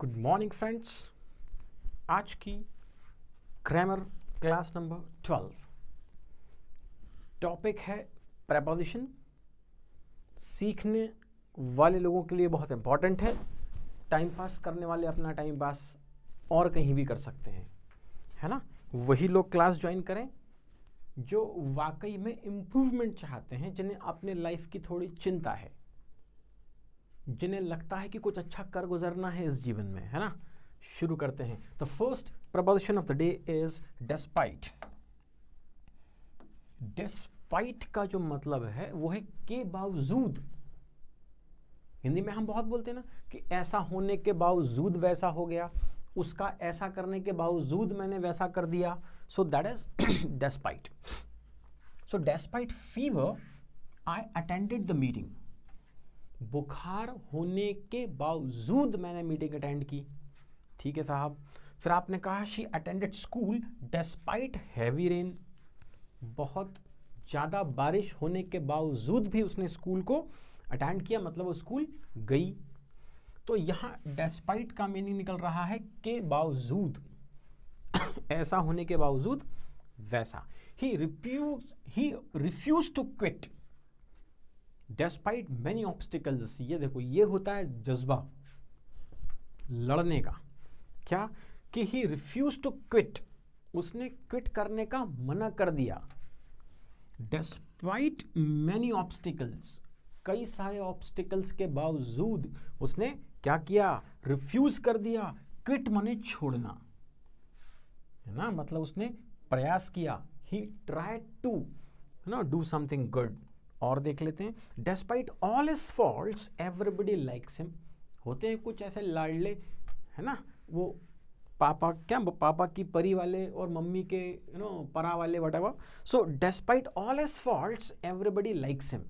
Good morning friends. आज की grammar class number 12 topic है प्रेपोजिशन। सीखने वाले लोगों के लिए बहुत इंपॉर्टेंट है। टाइम पास करने वाले अपना टाइम पास और कहीं भी कर सकते हैं, है ना। वही लोग क्लास ज्वाइन करें जो वाकई में इम्प्रूवमेंट चाहते हैं, जिन्हें अपने लाइफ की थोड़ी चिंता है, जिन्हें लगता है कि कुछ अच्छा कर गुजरना है इस जीवन में, है ना। शुरू करते हैं। The first preposition of the day is despite. Despite का जो मतलब है वो है के बावजूद। हिंदी में हम बहुत बोलते हैं ना कि ऐसा होने के बावजूद वैसा हो गया, उसका ऐसा करने के बावजूद मैंने वैसा कर दिया। So that is despite. So despite fever I attended the meeting. बुखार होने के बावजूद मैंने मीटिंग अटेंड की। ठीक है साहब। फिर आपने कहा she attended school despite heavy rain. बहुत ज़्यादा बारिश होने के बावजूद भी उसने स्कूल को अटेंड किया, मतलब वो स्कूल गई। तो यहाँ डेस्पाइट का मीनिंग निकल रहा है के बावजूद, ऐसा होने के बावजूद वैसा। He refuse to quit despite many obstacles. ये देखो, ये होता है जज्बा लड़ने का। क्या कि ही रिफ्यूज टू क्विट, उसने क्विट करने का मना कर दिया। डेस्पाइट मैनी ऑब्स्टिकल्स, कई सारे ऑब्स्टिकल्स के बावजूद उसने क्या किया, रिफ्यूज कर दिया। क्विट माने छोड़ना, है ना, मतलब उसने प्रयास किया। He tried to do something good. और देख लेते हैं, despite all his faults everybody likes him. होते हैं कुछ ऐसे लाडले, है ना, वो पापा की परी वाले और मम्मी के परा वाले, whatever. So despite all his faults everybody likes him.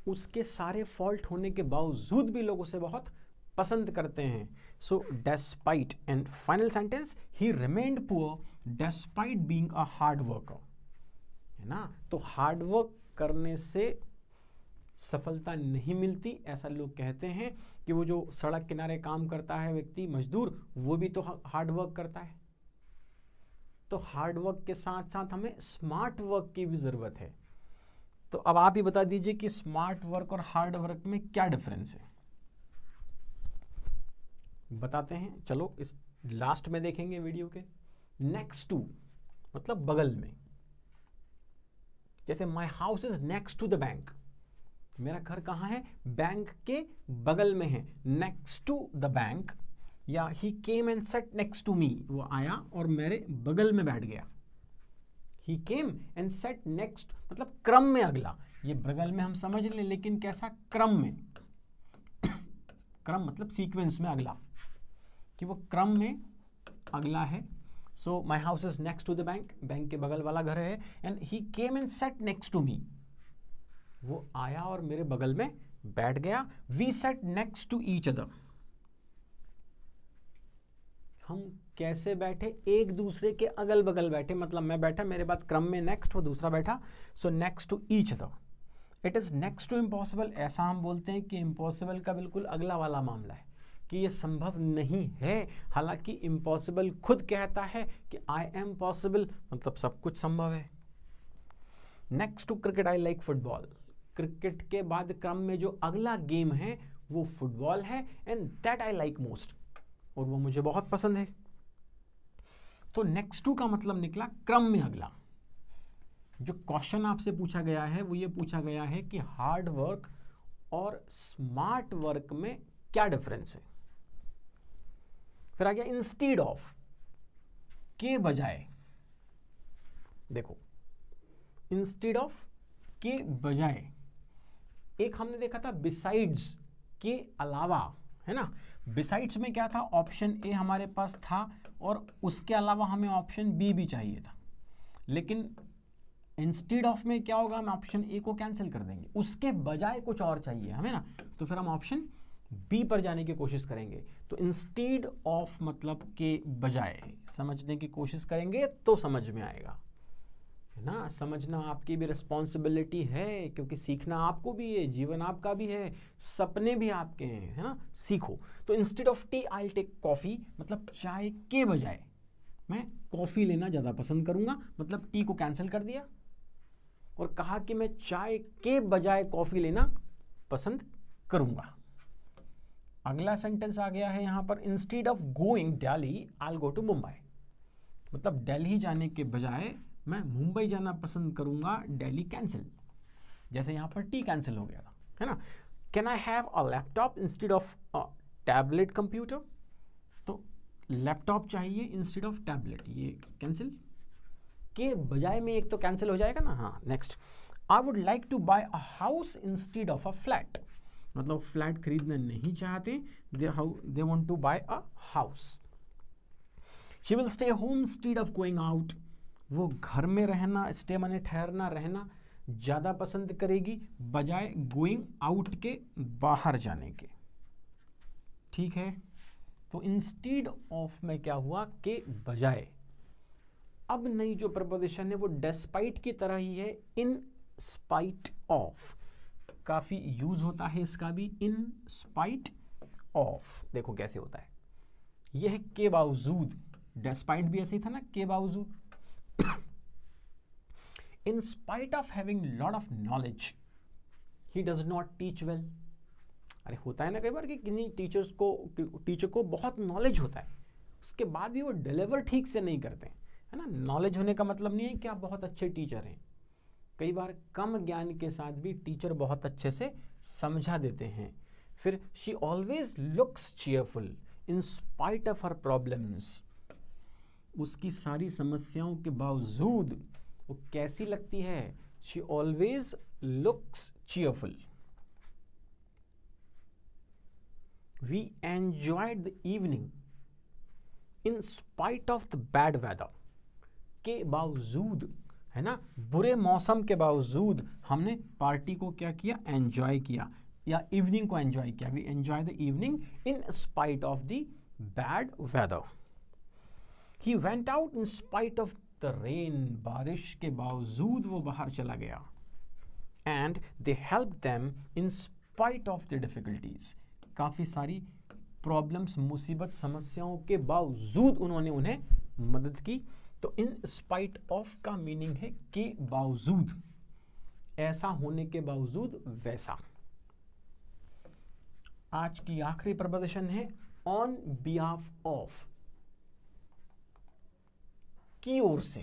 उसके सारे फॉल्ट होने के बावजूद भी लोग उसे बहुत पसंद करते हैं। So despite. And final sentence, he remained poor despite being a hard worker, है ना। तो हार्ड वर्क करने से सफलता नहीं मिलती, ऐसा लोग कहते हैं कि वो जो सड़क किनारे काम करता है व्यक्ति, मजदूर, वो भी तो हार्ड वर्क करता है। तो हार्ड वर्क के साथ साथ हमें स्मार्ट वर्क की भी जरूरत है। तो अब आप ही बता दीजिए कि स्मार्ट वर्क और हार्ड वर्क में क्या डिफरेंस है, बताते हैं। चलो इस लास्ट में देखेंगे वीडियो के। नेक्स्ट टू मतलब बगल में। जैसे my house is next to the bank, मेरा घर कहाँ है, बैंक के बगल में है, नेक्स्ट टू द बैंक। या he came and sat next to me, वो आया और मेरे बगल में बैठ गया। He came and sat next मतलब क्रम में अगला। ये बगल में हम समझ लें, लेकिन कैसा, क्रम में। क्रम मतलब सीक्वेंस में अगला, कि वो क्रम में अगला है। So my house is next to the bank, bank के बगल वाला घर है। And he came and sat next to me, वो आया और मेरे बगल में बैठ गया। We sat next to each other, हम कैसे बैठे, एक दूसरे के अगल बगल बैठे, मतलब मैं बैठा, मेरे बाद क्रम में नेक्स्ट, वो दूसरा बैठा। So next to each other. It is next to impossible, ऐसा हम बोलते हैं कि इम्पॉसिबल का बिल्कुल अगला वाला मामला है, कि ये संभव नहीं है। हालांकि इम्पॉसिबल खुद कहता है कि आई एम पॉसिबल, मतलब सब कुछ संभव है। Next to cricket I like football, cricket के बाद क्रम में जो अगला गेम है वो फुटबॉल है। And that I like most, और वो मुझे बहुत पसंद है। तो नेक्स्ट टू का मतलब निकला क्रम में अगला। जो क्वेश्चन आपसे पूछा गया है वो ये पूछा गया है कि हार्ड वर्क और स्मार्ट वर्क में क्या डिफरेंस है। फिर आ गया इंस्टीड ऑफ, के बजाय। देखो, इंस्टीड ऑफ के बजाय, एक हमने देखा था बिसाइड्स, के अलावा, है ना। बिसाइड्स में क्या था, ऑप्शन ए हमारे पास था और उसके अलावा हमें ऑप्शन बी भी चाहिए था। लेकिन इंस्टीड ऑफ में क्या होगा, हम ऑप्शन ए को कैंसिल कर देंगे, उसके बजाय कुछ और चाहिए हमें ना, तो फिर हम ऑप्शन बी पर जाने की कोशिश करेंगे। तो इंस्टीड ऑफ मतलब के बजाय, समझने की कोशिश करेंगे तो समझ में आएगा, है ना। समझना आपकी भी रिस्पॉन्सिबिलिटी है, क्योंकि सीखना आपको भी है, जीवन आपका भी है, सपने भी आपके हैं, है ना। सीखो। तो instead of tea I take coffee, मतलब चाय के बजाय मैं कॉफ़ी लेना ज़्यादा पसंद करूँगा, मतलब टी को कैंसिल कर दिया और कहा कि मैं चाय के बजाय कॉफ़ी लेना पसंद करूँगा। अगला सेंटेंस आ गया है यहाँ पर, instead of going Delhi I will go to Mumbai, मतलब दिल्ली जाने के बजाय मैं मुंबई जाना पसंद करूंगा, दिल्ली कैंसिल। जैसे यहाँ पर टी कैंसिल हो गया था, है ना। Can I have a laptop instead of a tablet computer, तो लैपटॉप चाहिए इंस्टेड ऑफ टैबलेट, ये कैंसिल के बजाय में एक तो कैंसिल हो जाएगा ना। हाँ, next, I would like to buy a house instead of a flat, मतलब फ्लैट खरीदना नहीं चाहते, they want to buy a house. She will stay home instead of going out, वो घर में रहना, स्टे माने ठहरना, रहना ज़्यादा पसंद करेगी बजाय गोइंग आउट के, बाहर जाने के। ठीक है, तो इंस्टेड ऑफ में क्या हुआ, के बजाय। अब नई जो प्रपोजिशन है वो डेस्पाइट की तरह ही है, इन स्पाइट ऑफ, काफ़ी यूज होता है इसका भी, इन स्पाइट ऑफ। देखो कैसे होता है, यह है के बावजूद, डेस्पाइट भी ऐसे ही था ना, के बावजूद। In spite of having lot of knowledge, he does not teach well. अरे होता है ना कई बार कि किन्हीं टीचर को बहुत नॉलेज होता है, उसके बाद भी वो डिलीवर ठीक से नहीं करते, है ना। नॉलेज होने का मतलब नहीं है कि आप बहुत अच्छे टीचर हैं, कई बार कम ज्ञान के साथ भी टीचर बहुत अच्छे से समझा देते हैं। फिर she always looks cheerful in spite of her problems, उसकी सारी समस्याओं के बावजूद वो कैसी लगती है, she always looks cheerful. We enjoyed the evening in spite of the bad weather, के बावजूद, है ना, बुरे मौसम के बावजूद हमने पार्टी को क्या किया, एंजॉय किया, या इवनिंग को एंजॉय किया। We enjoy the evening in spite of the bad weather. He went out in spite of the rain, बारिश के बावजूद वो बाहर चला गया। And they help them in spite of the difficulties, काफ़ी सारी प्रॉब्लम्स, मुसीबत, समस्याओं के बावजूद उन्होंने उन्हें मदद की। तो इन स्पाइट ऑफ का मीनिंग है के बावजूद, ऐसा होने के बावजूद, वैसा। आज की आखिरी प्रपोजिशन है ऑन बिहाफ ऑफ, की ओर से।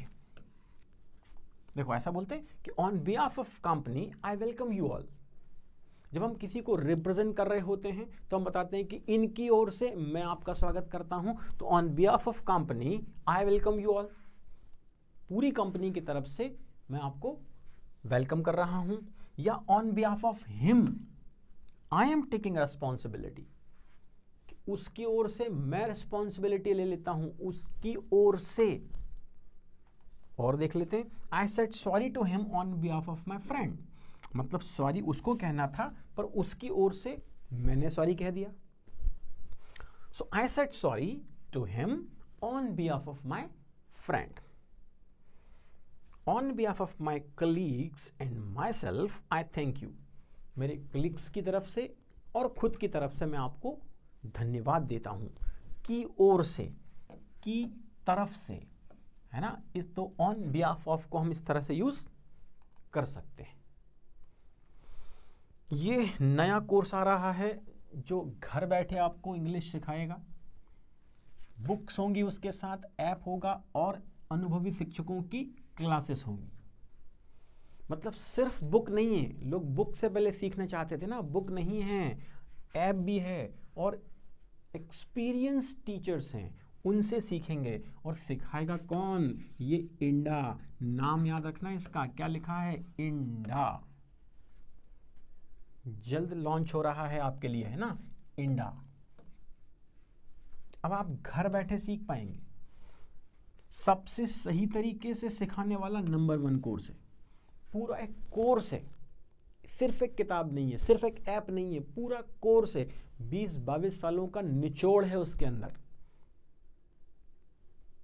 देखो ऐसा बोलते हैं कि on behalf of company I welcome you all. जब हम किसी को रिप्रेजेंट कर रहे होते हैं तो हम बताते हैं कि इनकी ओर से मैं आपका स्वागत करता हूं, तो on behalf of company I welcome you all, पूरी कंपनी की तरफ से मैं आपको वेलकम कर रहा हूं। या on behalf of him I am taking responsibility, उसकी ओर से मैं रिस्पॉन्सिबिलिटी ले लेता हूं, उसकी ओर से। और देख लेते हैं, I said sorry to him on behalf of my friend, मतलब सॉरी उसको कहना था पर उसकी ओर से मैंने सॉरी कह दिया। So I said sorry to him on behalf of my friend. On behalf of my colleagues and myself I thank you, मेरे कलीग्स की तरफ से और खुद की तरफ से मैं आपको धन्यवाद देता हूं। की ओर से, की तरफ से, है ना। इस तो ऑन बिहाफ ऑफ को हम इस तरह से यूज कर सकते हैं। ये नया कोर्स आ रहा है जो घर बैठे आपको इंग्लिश सिखाएगा, बुक्स होंगी उसके साथ, ऐप होगा और अनुभवी शिक्षकों की क्लासेस होंगी। मतलब सिर्फ बुक नहीं है, लोग बुक से पहले सीखना चाहते थे ना, बुक नहीं है, ऐप भी है और एक्सपीरियंस टीचर्स हैं, उनसे सीखेंगे। और सिखाएगा कौन, ये इंडा, नाम याद रखना इसका, क्या लिखा है, इंडा। जल्द लॉन्च हो रहा है आपके लिए, है ना, इंडा। अब आप घर बैठे सीख पाएंगे। सबसे सही तरीके से सिखाने वाला नंबर 1 कोर्स है, पूरा एक कोर्स है, सिर्फ एक किताब नहीं है, सिर्फ एक ऐप नहीं है, पूरा कोर्स है। 20-22 सालों का निचोड़ है उसके अंदर।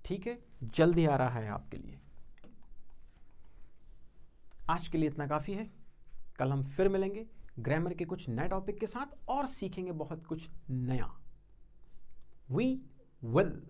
ठीक है, जल्दी आ रहा है आपके लिए। आज के लिए इतना काफ़ी है। कल हम फिर मिलेंगे ग्रामर के कुछ नए टॉपिक के साथ और सीखेंगे बहुत कुछ नया। We will